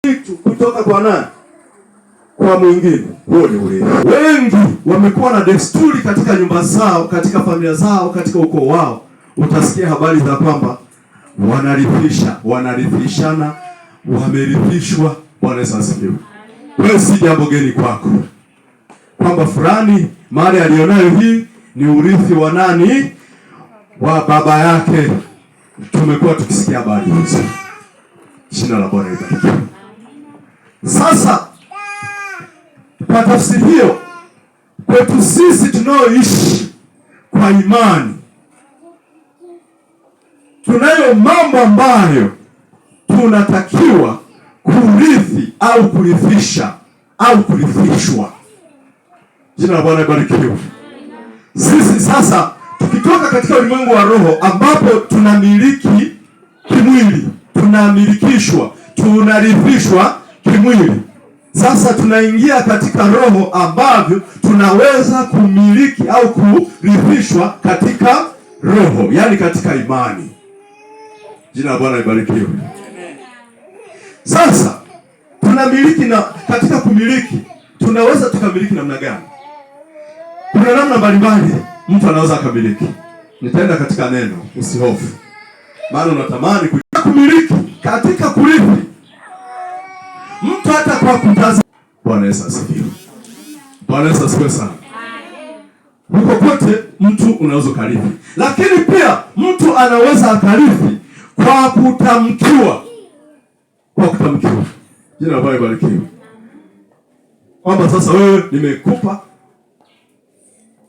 kitu kutoka kwa nani? Kwa mwingine. Huo ni urithi. Wengi wamekuwa na desturi katika nyumba zao, katika familia zao, katika ukoo wao. Utasikia habari za kwamba wanarithishana, wamerithishwa. Bwana Yesu asifiwe. Wewe si jambo geni kwako, kwamba fulani mali alionayo hii ni urithi wa nani? Wa baba yake. Tumekuwa tukisikia habari hizo. Jina la Bwana libarikiwe. Sasa kwa tafsiri hiyo, kwetu sisi tunaoishi kwa imani, tunayo mambo ambayo tunatakiwa kurithi au kurithisha au kurithishwa. Jina la Bwana libarikiwe. Sisi sasa tukitoka katika ulimwengu wa roho ambapo tunamiliki kimwili, tunamilikishwa, tunarithishwa kimwili. Sasa tunaingia katika roho ambavyo tunaweza kumiliki au kurithishwa katika roho, yani katika imani. Jina la Bwana libarikiwe. Sasa tunamiliki, na katika kumiliki tunaweza tukamiliki namna gani? Kuna namna mbalimbali mtu anaweza akamiliki. Nitaenda katika neno, usihofu. Maana unatamani kumiliki katika kurithi. Mtu hata kwa kutazama. Bwana Yesu asifiwe. Bwana Yesu asifiwe sana. Huko kote mtu unaweza kurithi. Lakini pia mtu anaweza akarithi kwa kutamkiwa. Kwa kutamkiwa. Jina la Bwana libarikiwe. Kwamba sasa wewe nimekupa,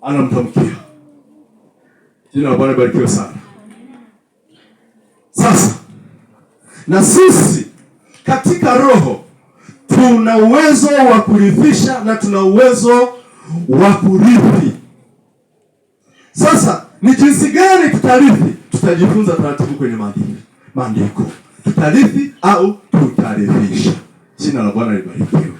anamtamkia. Jina la Bwana libarikiwe sana. Sasa na sisi katika roho tuna uwezo wa kurithisha na tuna uwezo wa kurithi. Sasa ni jinsi gani tutarithi? Tutajifunza taratibu kwenye maandiko. Tutarithi au tutarithisha. Jina la Bwana libarikiwe.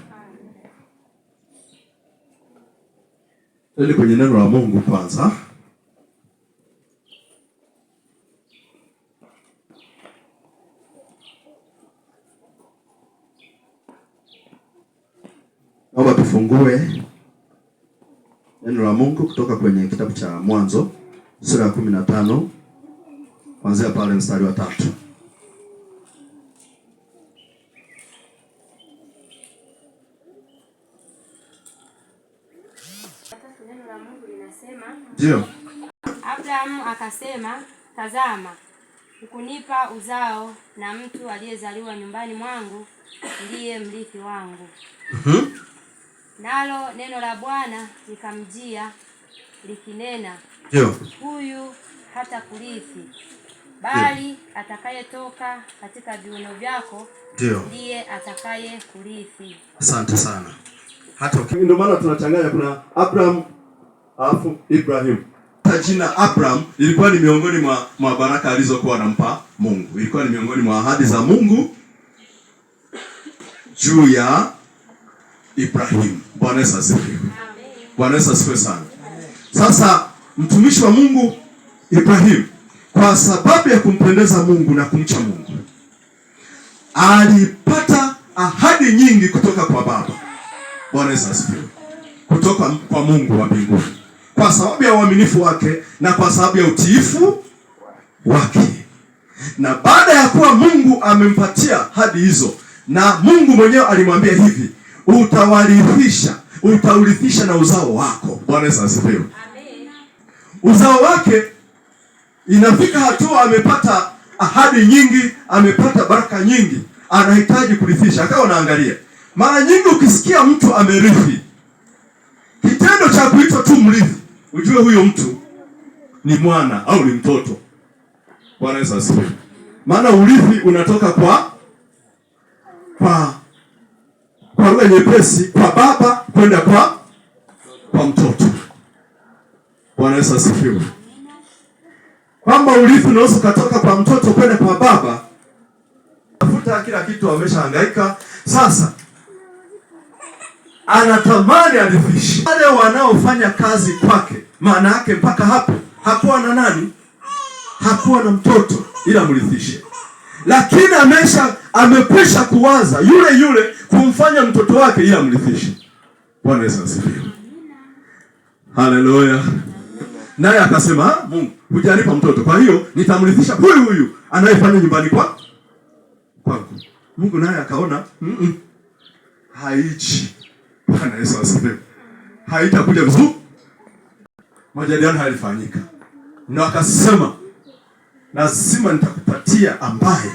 Twende kwenye neno la Mungu kwanza. Naomba tufungue neno la Mungu kutoka kwenye kitabu cha Mwanzo sura ya 15 kuanzia pale mstari wa 3. Neno la Mungu linasema, ndio. Abrahamu akasema, tazama, ukunipa uzao na mtu aliyezaliwa nyumbani mwangu ndiye mrithi wangu. Nalo neno la Bwana likamjia likinena, ndio, huyu hata kurithi, bali atakayetoka katika viuno vyako ndiye atakaye kurithi. Asante sana. Hata ndio maana tunachanganya, kuna Abraham alafu Ibrahim. Jina Abraham ilikuwa ni miongoni mwa baraka alizokuwa anampa Mungu. Ilikuwa ni miongoni mwa ahadi za Mungu juu ya Ibrahim. Bwana Yesu asifiwe. Bwana Yesu asifiwe sana. Sasa mtumishi wa Mungu Ibrahim, kwa sababu ya kumpendeza Mungu na kumcha Mungu, alipata ahadi nyingi kutoka kwa Baba. Bwana Yesu asifiwe. Kutoka kwa Mungu wa mbinguni. Kwa sababu ya uaminifu wake na kwa sababu ya utiifu wake. Na baada ya kuwa Mungu amempatia ahadi hizo, na Mungu mwenyewe alimwambia hivi, utaurithisha na uzao wako. Bwana Yesu asifiwe. Amen. Uzao wake inafika hatua amepata ahadi nyingi, amepata baraka nyingi, anahitaji kurithisha. Akawa naangalia, mara nyingi ukisikia mtu amerithi, kitendo cha kuitwa tu mrithi, ujue huyo mtu ni mwana au ni mtoto. Bwana Yesu asifiwe. Maana urithi unatoka kwa lugha nyepesi, kwa baba kwenda kwa mtoto. Bwana Yesu asifiwe. Kwamba urithi unaweza kutoka kwa mtoto kwenda kwa baba. Tafuta kila kitu, ameshahangaika. Sasa anatamani arithishe. Wale wanaofanya kazi kwake, maana yake mpaka hapo hakuwa na nani? Hakuwa na mtoto, ila mrithishe. lakini amekwisha kuwaza yule kumfanya mtoto wake ili amrithishe. Bwana Yesu asifiwe. Haleluya. Naye akasema, Mungu hujanipa mtoto, kwa hiyo nitamrithisha huyu anayefanya nyumbani kwangu. Mungu naye akaona haichi. Bwana Yesu asifiwe. Haitakuja vizuri. Majadiliano halifanyika. Na akasema, lazima nitakupatia ambaye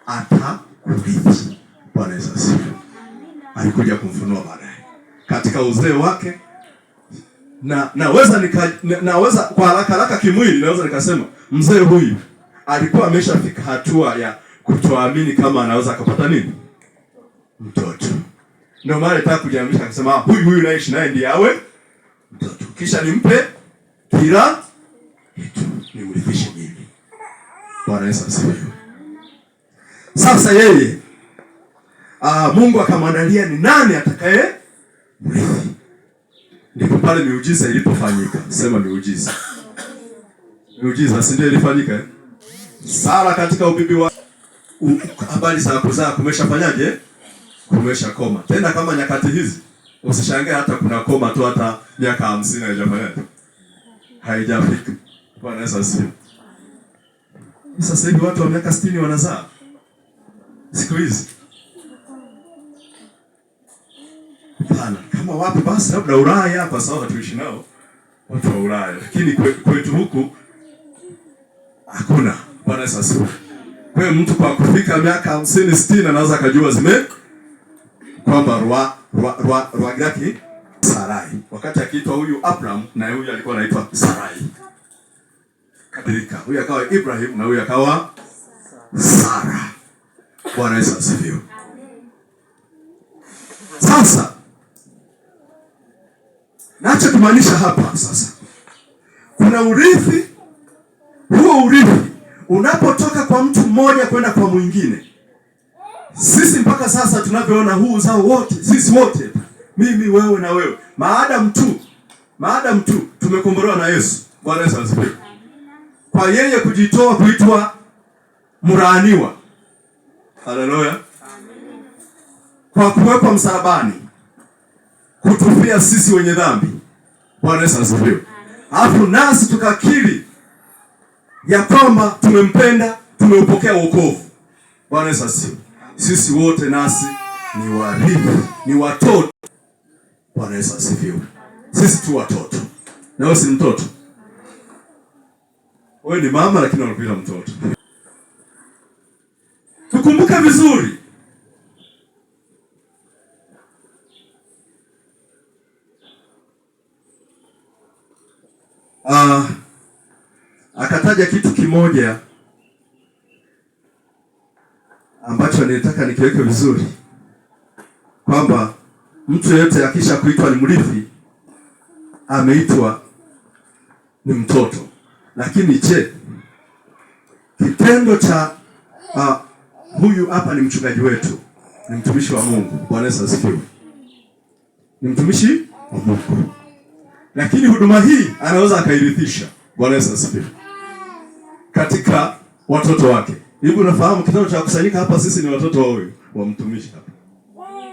atakurithi. Bwana Yesu asifiwe. Alikuja kumfunua baadaye katika uzee wake. Naweza kwa haraka kimwili naweza nikasema mzee huyu alikuwa ameshafika hatua ya kutoamini kama anaweza akapata nini? Mtoto. Ndio maana alitaka kujiamrisha akasema, huyu naishi naye ndiye awe mtoto. Kisha nimpe kila kitu, nimrithishe mimi. Bwana Yesu asifiwe. Sasa yeye Mungu akamwandalia ni nani atakaye mrithi. Ndipo pale miujiza ilipofanyika. Sema miujiza. Miujiza si ndio ilifanyika? Sara katika ubibi wa habari za kuzaa kumeshafanyaje? Kumeshakoma. Tena kama nyakati hizi usishangae hata kuna koma tu hata miaka 50 haijafanyaje? Haijafika. Bwana Yesu asifiwe. Sasa hivi watu wa miaka 60 wanazaa. Siku hizi. Hapana, kama wapi basi labda Ulaya hapa sawa tuishi nao watu wa Ulaya. Lakini kwetu huku hakuna. Bwana Yesu asifiwe. Kwa hiyo mtu kwa kufika miaka 50 60 anaweza kujua kwamba rwa yake Sarai. Wakati akiitwa huyu Abraham na huyu alikuwa anaitwa Sarai. Kadilika. Huyu akawa Ibrahim na huyu akawa Sara. Bwana Yesu asifiwe. Sasa nacho kumaanisha hapa sasa, kuna urithi. Huo urithi unapotoka kwa mtu mmoja kwenda kwa mwingine, sisi mpaka sasa tunavyoona huu uzao wote, sisi wote, mimi, wewe na wewe, maadamu tu tumekombolewa na Yesu. Bwana Yesu asifiwe. Kwa yeye kujitoa kuitwa mlaaniwa. Haleluya. Kwa kuwepo msalabani kutufia sisi wenye dhambi. Bwana Yesu asifiwe. Alafu nasi tukakiri ya kwamba tumempenda, tumeupokea wokovu. Bwana Yesu asifiwe. Sisi wote nasi ni warithi, ni watoto. Bwana Yesu asifiwe. Sisi tu watoto. Na wewe si mtoto. Wewe ni mama lakini unakuita mtoto. Tukumbuke vizuri. Akataja kitu kimoja ambacho nilitaka nikiweke vizuri, kwamba mtu yeyote akisha kuitwa ni mrithi ameitwa ni mtoto. Lakini je, kitendo cha huyu hapa ni mchungaji wetu, ni mtumishi wa Mungu. Bwana Yesu asifiwe. Ni mtumishi wa Mungu, lakini huduma hii anaweza akairithisha. Bwana Yesu asifiwe. Katika watoto wake. Hivi unafahamu kitendo cha kusanyika hapa sisi ni watoto wa huyu wa mtumishi hapa.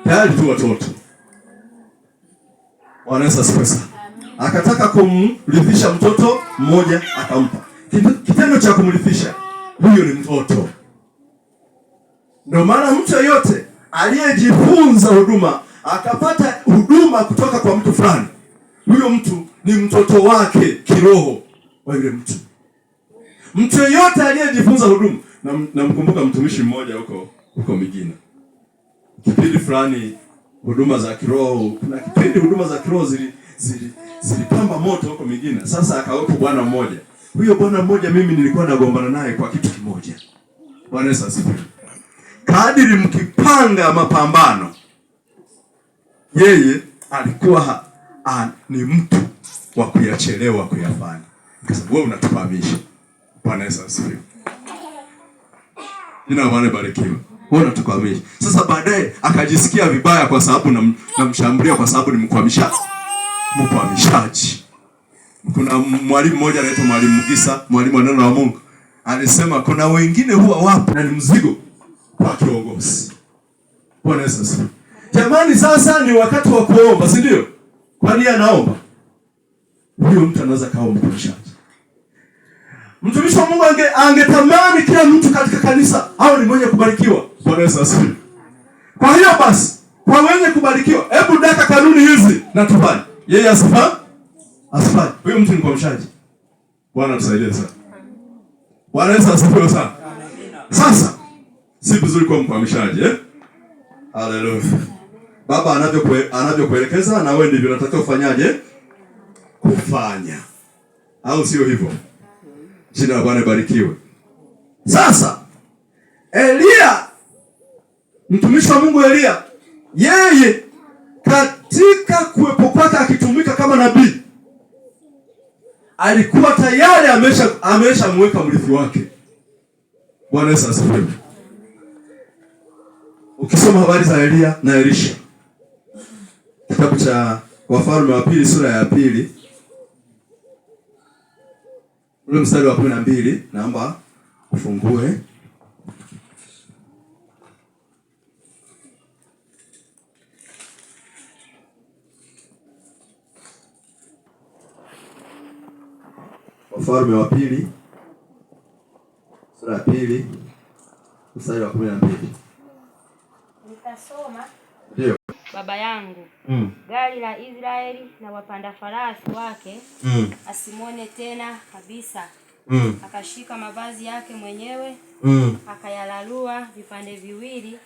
Tayari tu watoto. Bwana Yesu asifiwe. Akataka kumrithisha mtoto mmoja akampa. Kitendo cha kumrithisha, huyo ni mtoto. Ndio maana mtu yeyote aliyejifunza huduma akapata huduma kutoka kwa mtu fulani, huyo mtu ni mtoto wake kiroho wa yule mtu. Mtu yeyote aliyejifunza huduma, na mkumbuka mtumishi mmoja huko Migina. Kipindi fulani huduma za kiroho, kuna kipindi huduma za kiroho zilipamba moto huko Migina. Sasa akawepo bwana mmoja. Huyo bwana mmoja mimi nilikuwa nagombana naye kwa kitu kimoja. Bwana Yesu asifiwe. Kadiri mkipanga mapambano, yeye alikuwa ni mtu wa kuyachelewa kuyafanya. Nikasema wewe unatufahamisha. Bwana Yesu asifiwe. Jina la Bwana barikiwe. Wewe unatufahamisha. Sasa baadaye akajisikia vibaya kwa sababu namshambulia kwa sababu ni mkwamishaji. Kuna mwalimu mmoja anaitwa Mwalimu Mugisa, mwalimu wa neno la Mungu. alisema kuna wengine huwa wapo na ni mzigo kwa kiongozi. Bwana Yesu asifiwe. Jamani, sasa ni wakati wa kuomba, si ndio? Kwani anaomba? Huyo mtu anaweza kaomba mtumishi. Mtumishi wa Mungu angetamani kila mtu katika kanisa au ni mwenye kubarikiwa. Bwana Yesu asifiwe. Kwa hiyo basi, kwa wenye kubarikiwa, hebu daka kanuni hizi na tufanye. Yeye asifanye. Huyo mtu ni mkwamishaji. Bwana tusaidie sana. Bwana Yesu asifiwe sana. Sasa si vizuri kwa mkwamishaji, Haleluya. Baba anavyokuelekeza na wewe ndivyo unatakiwa ufanyaje? Kufanya. Au sio hivyo? Jina la Bwana libarikiwe. Sasa Elia, mtumishi wa Mungu Elia, yeye katika kuwepo kwake akitumika kama nabii, alikuwa tayari ameshamweka mrithi wake. Bwana Yesu asifiwe. Ukisoma habari za Elia na Elisha, kitabu cha Wafalme wa Pili sura ya 2 ule mstari wa 12, naomba ufungue. Wafalme wa Pili sura ya 2 mstari wa 12. Nitasoma. Ndio. Baba yangu, gari la Israeli na wapanda farasi wake asimwone tena kabisa. Akashika mavazi yake mwenyewe, akayalalua vipande viwili,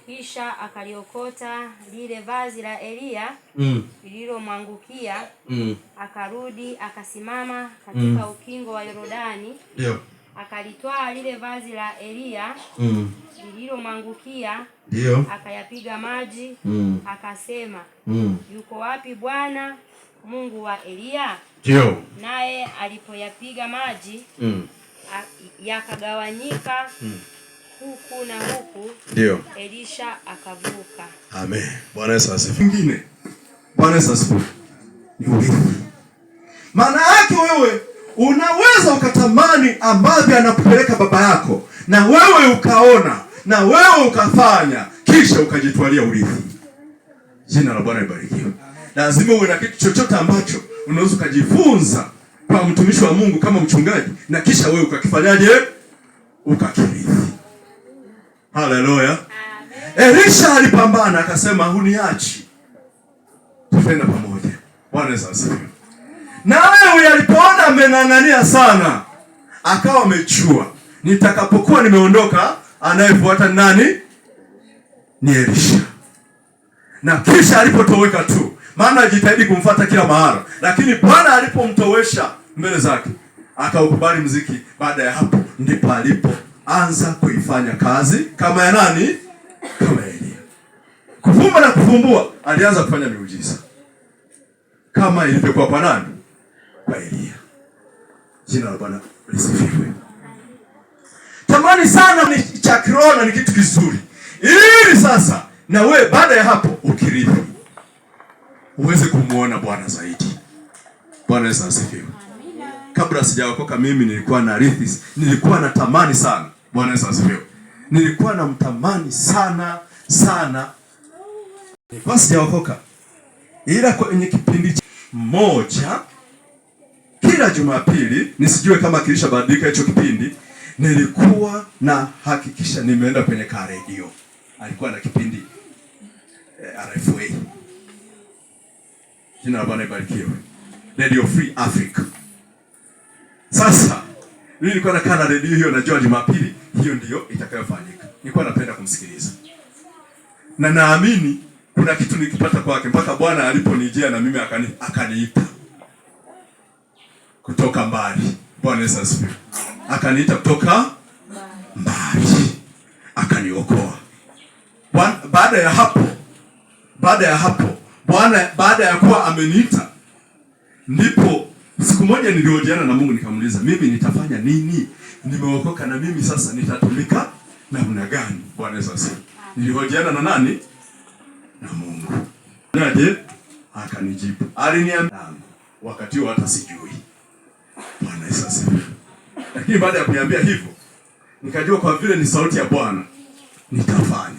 kisha akaliokota lile vazi la Elia lililomwangukia, akarudi akasimama katika ukingo wa Yordani. Ndio. Akalitwaa lile vazi la Elia lililomwangukia, ndio, akayapiga maji, akasema, yuko wapi Bwana Mungu wa Elia? Ndio. Naye alipoyapiga maji yakagawanyika huku na huku, ndio, Elisha akavuka. Amen. Bwana Yesu asifiwe. Mwingine. Bwana Yesu asifiwe. Ni urithi. Maana yake wewe unaweza ukatamani ambavyo anakupeleka baba yako, na wewe ukaona, na wewe ukafanya, kisha ukajitwalia urithi. Jina la Bwana libarikiwe. Lazima uwe na kitu chochote ambacho unaweza kujifunza kwa mtumishi wa Mungu kama mchungaji, na kisha wewe ukakifanyaje? Ukakirithi. Haleluya. Elisha alipambana akasema, huniachi, tutaenda pamoja. Bwana Yesu asifiwe. Nawe alipoona amenang'ania sana, akawa amechua, nitakapokuwa nimeondoka, anayefuata nani? Ni Elisha. Na kisha alipotoweka tu, maana ajitahidi kumfuata kila mahali, lakini Bwana alipomtowesha mbele zake, akaukubali mziki. Baada ya hapo ndipo alipoanza kuifanya kazi kama ya nani? Kama Elia. Kufumba na kufumbua, alianza kufanya miujiza kama ilivyokuwa kwa nani? Kwa Elia. Jina la Bwana lisifiwe. Tamani sana ni cha kiroho, ni kitu kizuri, ili sasa na wewe baada ya hapo ukirithi uweze kumuona Bwana zaidi. Bwana Yesu asifiwe. Kabla sijaokoka mimi nilikuwa na rithi, nilikuwa natamani sana. Bwana Yesu asifiwe. Nilikuwa namtamani sana sana. Nilikuwa sijaokoka, ila kwenye kipindi moja kila Jumapili, nisijue kama kilishabadilika hicho kipindi, nilikuwa na hakikisha nimeenda kwenye ka radio. Alikuwa na kipindi RFA. Jina la Bwana libarikiwe. Radio Free Africa. Sasa mimi nilikuwa nakaa na radio hiyo, najua Jumapili hiyo ndio itakayofanyika. Nilikuwa napenda kumsikiliza, na naamini kuna kitu nikipata kwake, mpaka Bwana aliponijia na mimi akaniita kutoka mbali. Bwana Yesu asifiwe. Akaniita kutoka mbali, akaniokoa. Baada ya hapo Bwana, baada ya kuwa ameniita, ndipo siku moja niliojiana na Mungu, nikamuuliza, mimi nitafanya nini? Nimeokoka, na mimi sasa nitatumika namna gani? Bwana Yesu asifiwe. Niliojiana na nani? Na Mungu. Naje akanijibu. Aliniambia wakati huo hata sijui. Bwana Yesu asifiwe. Lakini baada ya kuniambia hivyo, nikajua kwa vile ni sauti ya Bwana nitafanya.